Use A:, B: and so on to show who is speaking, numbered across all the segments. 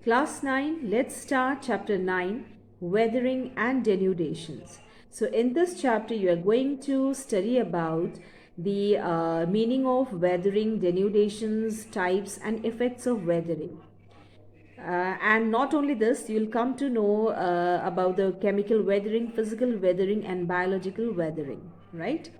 A: Class 9, let's start chapter 9, Weathering and Denudations. So, in this chapter, you are going to study about the meaning of weathering, denudations, types, and effects of weathering. And not only this, you'll come to know about the chemical weathering, physical weathering, and biological weathering, right?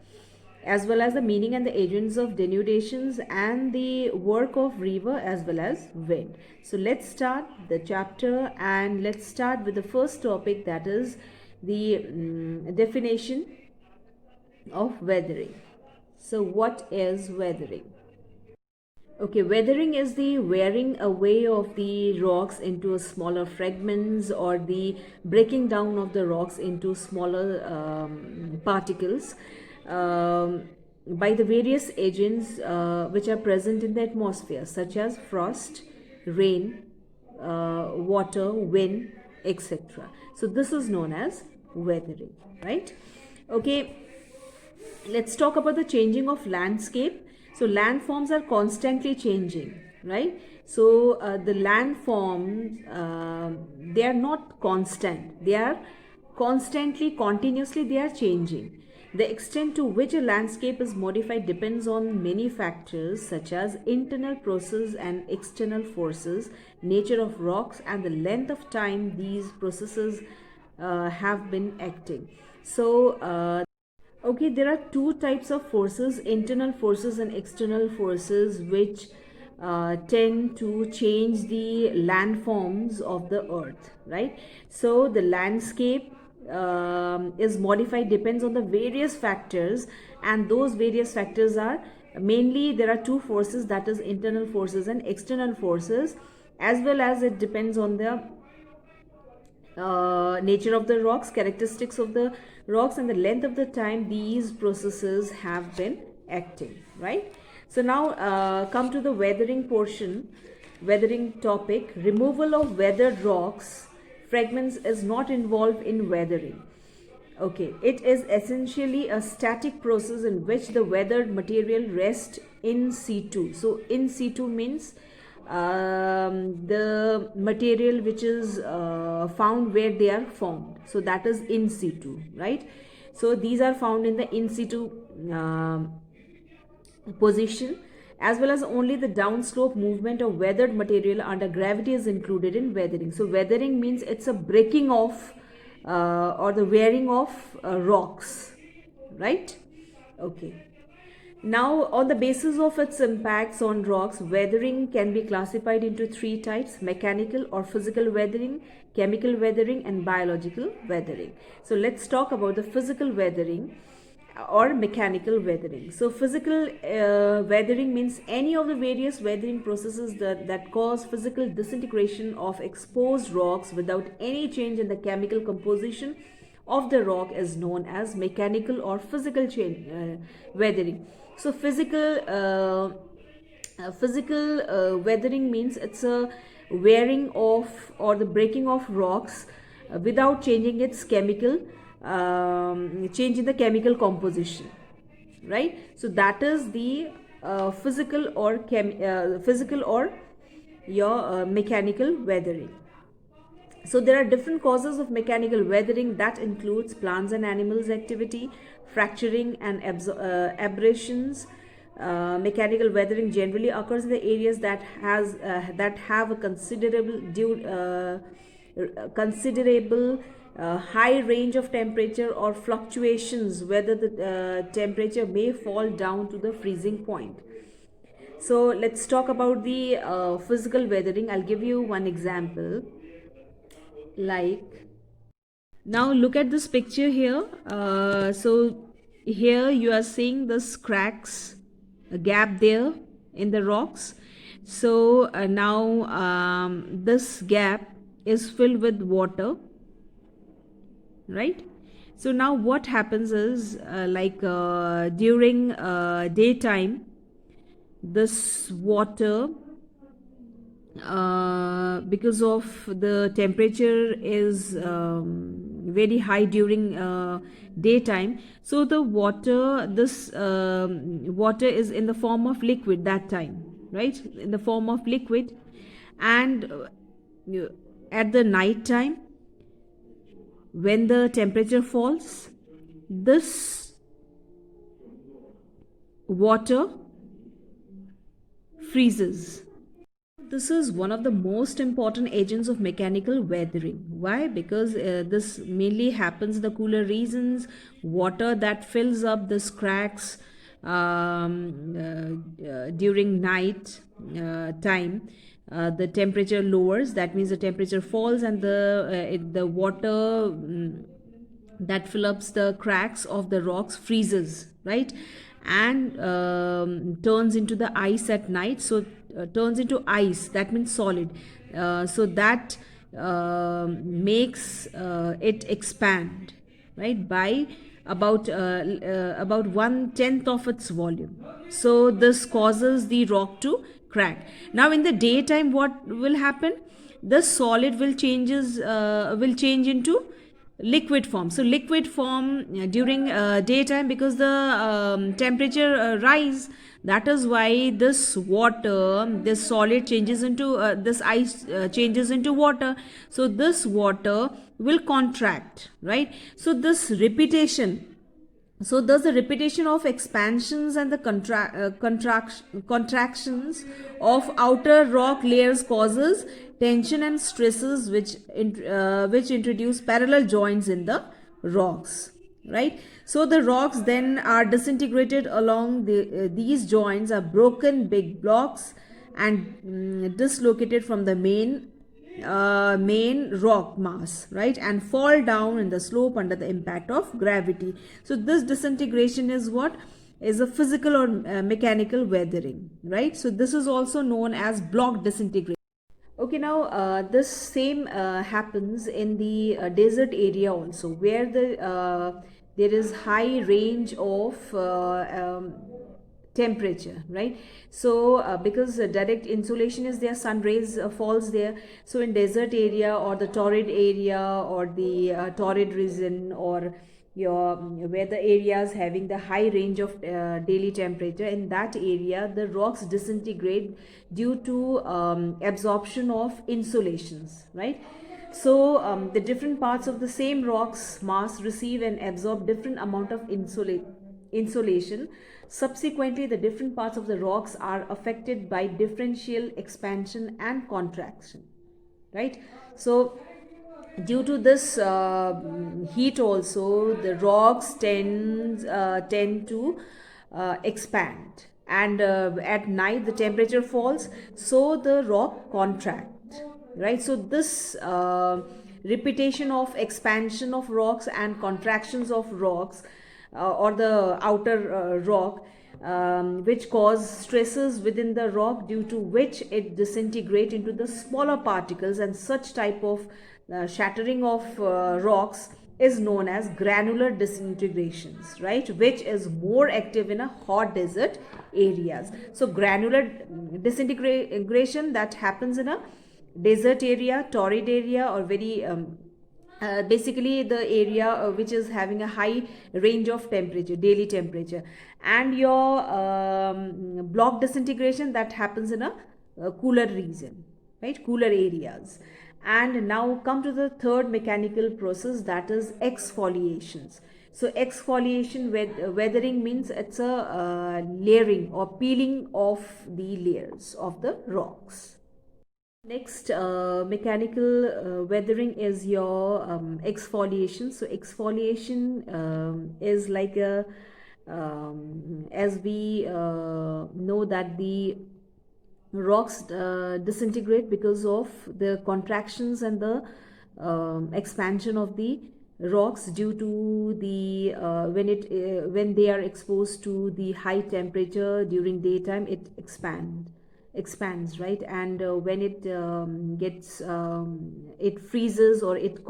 A: As well as the meaning and the agents of denudations and the work of river as well as wind. So let's start the chapter and let's start with the first topic, that is the definition of weathering. So what is weathering? Okay, weathering is the wearing away of the rocks into smaller fragments or the breaking down of the rocks into smaller particles by the various agents which are present in the atmosphere, such as frost, rain, water, wind, etc. So, this is known as weathering, right? Okay, let's talk about the changing of landscape. So landforms are constantly changing, right? So the landforms, they are not constant, they are constantly, continuously they are changing. The extent to which a landscape is modified depends on many factors such as internal process and external forces, nature of rocks, and the length of time these processes have been acting. So okay, there are two types of forces, internal forces and external forces, which tend to change the landforms of the earth, right? So the landscape is modified depends on the various factors, and those various factors are mainly, there are two forces, that is internal forces and external forces, as well as it depends on the nature of the rocks, characteristics of the rocks, and the length of the time these processes have been acting, right? So now come to the weathering portion, weathering topic. Removal of weathered rocks fragments is not involved in weathering. Okay, it is essentially a static process in which the weathered material rests in situ. So in situ means the material which is found where they are formed. So that is in situ, right? So these are found in the in situ position, as well as only the downslope movement of weathered material under gravity is included in weathering. So weathering means it's a breaking off or the wearing of rocks, right? Okay. Now, on the basis of its impacts on rocks, weathering can be classified into three types: mechanical or physical weathering, chemical weathering, and biological weathering. So, let's talk about the physical weathering or mechanical weathering. So, physical weathering means any of the various weathering processes that cause physical disintegration of exposed rocks without any change in the chemical composition of the rock is known as mechanical or physical weathering. So physical weathering means it's a wearing off or the breaking of rocks without changing its chemical, changing the chemical composition, right? So that is the physical or your mechanical weathering. So there are different causes of mechanical weathering that includes plants and animals activity, fracturing and abrasions. Mechanical weathering generally occurs in the areas that have a considerable high range of temperature or fluctuations, whether the temperature may fall down to the freezing point. So let's talk about the physical weathering. I'll give you one example. Like, now look at this picture here. So here you are seeing this cracks, a gap there in the rocks. So now this gap is filled with water, right? So now what happens is during daytime, this water, because of the temperature is very high during daytime, so the water, this water is in the form of liquid that time, right, in the form of liquid. And at the night time, when the temperature falls, this water freezes. This is one of the most important agents of mechanical weathering. Why? Because this mainly happens in the cooler regions. Water that fills up these cracks during night time, the temperature lowers. That means the temperature falls, and the water that fills up the cracks of the rocks freezes, right? And turns into the ice at night. So turns into ice, that means solid. So that makes it expand, right, by about 1/10 of its volume. So this causes the rock to crack. Now in the daytime, what will happen? The solid will change into liquid form. So liquid form during daytime, because the temperature rise, that is why this water, this solid changes into this ice changes into water. So this water will contract, right? So this repetition, so thus the repetition of expansions and the contractions of outer rock layers causes tension and stresses, which introduce parallel joints in the rocks, right? So the rocks then are disintegrated along these joints, are broken big blocks, and dislocated from the main rock mass, right, and fall down in the slope under the impact of gravity. So this disintegration is what is a physical or mechanical weathering, right? So this is also known as block disintegration. Okay, now this same happens in the desert area also, where there is high range of temperature, right? So because direct insolation is there, sun rays falls there. So in desert area or the torrid area or the torrid region, or your where the areas having the high range of daily temperature, in that area the rocks disintegrate due to absorption of insolations, right? So the different parts of the same rocks mass receive and absorb different amount of insolation. Subsequently, the different parts of the rocks are affected by differential expansion and contraction, right? So due to this heat also, the rocks tend to expand, and at night the temperature falls, so the rock contract, right? So this repetition of expansion of rocks and contractions of rocks, or the outer rock, which cause stresses within the rock, due to which it disintegrate into the smaller particles, and such type of shattering of rocks is known as granular disintegrations, right, which is more active in a hot desert areas. So granular disintegration that happens in a desert area, torrid area, or very basically the area which is having a high range of temperature, daily temperature. And your block disintegration that happens in a cooler region, right, cooler areas. And now come to the third mechanical process, that is exfoliations. So exfoliation weathering means it's a layering or peeling of the layers of the rocks. Next, mechanical weathering is your exfoliation. So exfoliation is like a as we know that the rocks disintegrate because of the contractions and the expansion of the rocks due to the when they are exposed to the high temperature during daytime, it expands, right? And when it gets it freezes, or it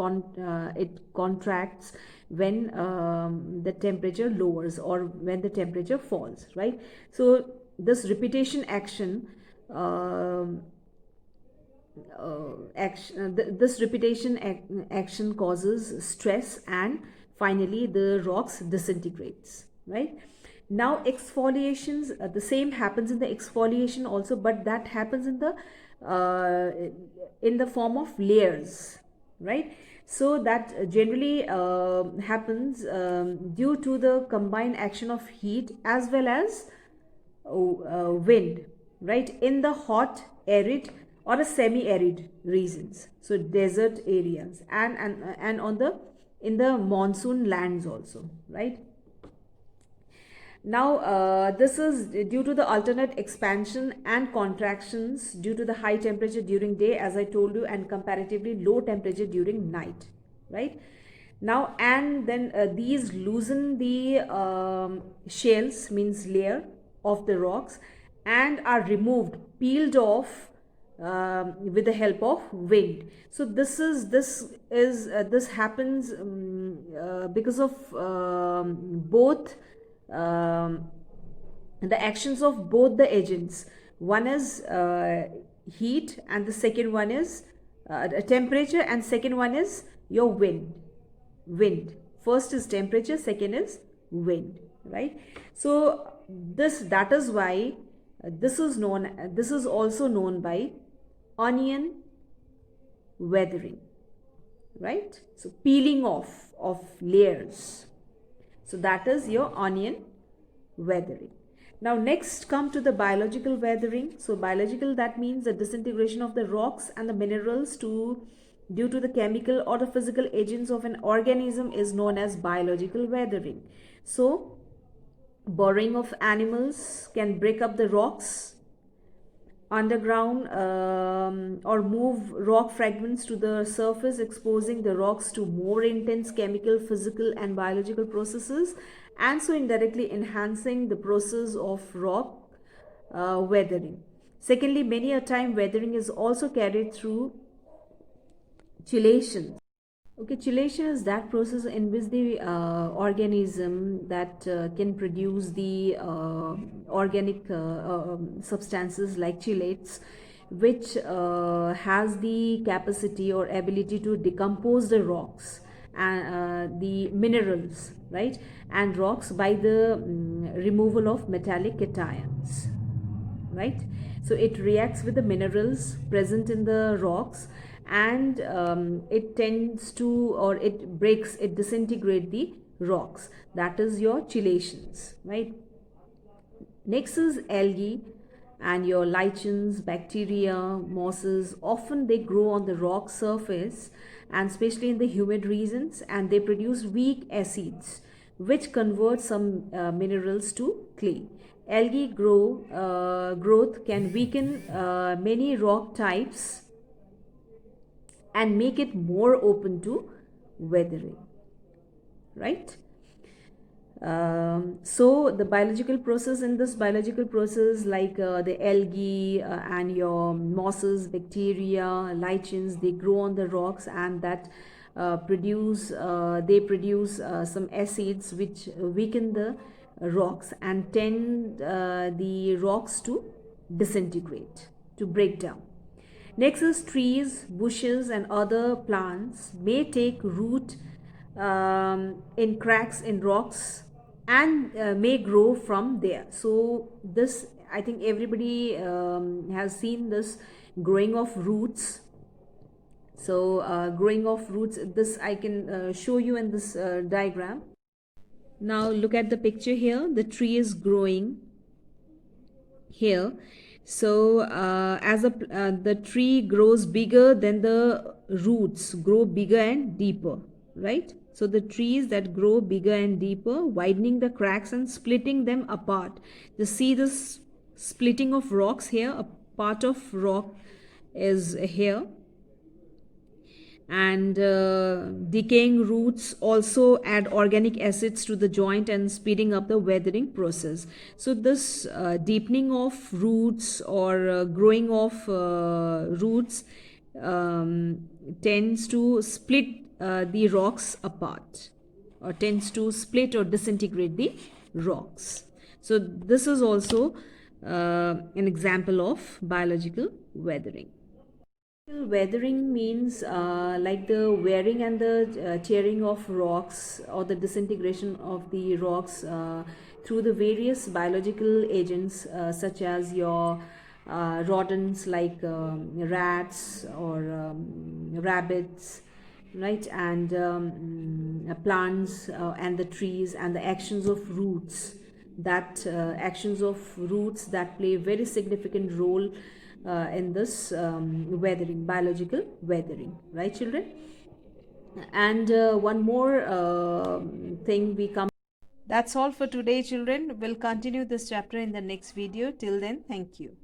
A: contracts when the temperature lowers, or when the temperature falls, right? So this repetition action this repetition action causes stress, and finally the rocks disintegrates, right? Now exfoliations, the same happens in the exfoliation also, but that happens in the uh, in the form of layers, right? So that generally happens due to the combined action of heat as well as wind, right, in the hot, arid or a semi-arid regions, so desert areas, and on the in the monsoon lands also, right? Now, this is due to the alternate expansion and contractions due to the high temperature during day, as I told you, and comparatively low temperature during night, right? Now, and then these loosen the shells, means layer of the rocks, and are removed, peeled off with the help of wind. So this happens because of both um, the actions of both the agents. One is heat, and the second one is temperature, and second one is your wind. First is temperature, second is wind, right? So that is why this is also known by onion weathering, right? So peeling off of layers. So that is your onion weathering. Now next come to the biological weathering. So biological, that means the disintegration of the rocks and the minerals due to the chemical or the physical agents of an organism is known as biological weathering. So burrowing of animals can break up the rocks underground or move rock fragments to the surface, exposing the rocks to more intense chemical, physical and biological processes, and so indirectly enhancing the process of rock weathering. Secondly, many a time weathering is also carried through chelation. Okay, chelation is that process in which the organism that can produce the organic substances like chelates, which has the capacity or ability to decompose the rocks and the minerals, right, and rocks by the removal of metallic cations, right? So it reacts with the minerals present in the rocks, and it tends to, or it disintegrate the rocks. That is your chelations, right? Next is algae and your lichens, bacteria, mosses. Often they grow on the rock surface, and especially in the humid regions, and they produce weak acids which convert some minerals to clay. Algae growth can weaken many rock types and make it more open to weathering, right? So the biological process, in this biological process, like the algae and your mosses, bacteria, lichens, they grow on the rocks, and that they produce some acids which weaken the rocks and tend the rocks to disintegrate, to break down. Next is trees, bushes, and other plants may take root in cracks in rocks and may grow from there. So this, I think everybody has seen this growing of roots. So growing of roots, this I can show you in this diagram. Now look at the picture here. The tree is growing here. So as the tree grows bigger, then the roots grow bigger and deeper, right? So the trees that grow bigger and deeper, widening the cracks and splitting them apart. Just see this splitting of rocks here. A part of rock is here, and decaying roots also add organic acids to the joint and speeding up the weathering process. So this deepening of roots or growing of roots tends to split the rocks apart, or tends to split or disintegrate the rocks. So this is also an example of biological weathering. Weathering means like the wearing and the tearing of rocks, or the disintegration of the rocks through the various biological agents such as your rodents like rats or rabbits, right? And plants and the trees and the actions of roots, that actions of roots that play a very significant role in this weathering, biological weathering, right, children? And one more thing we come. That's all for today, children. We'll continue this chapter in the next video. Till then, thank you.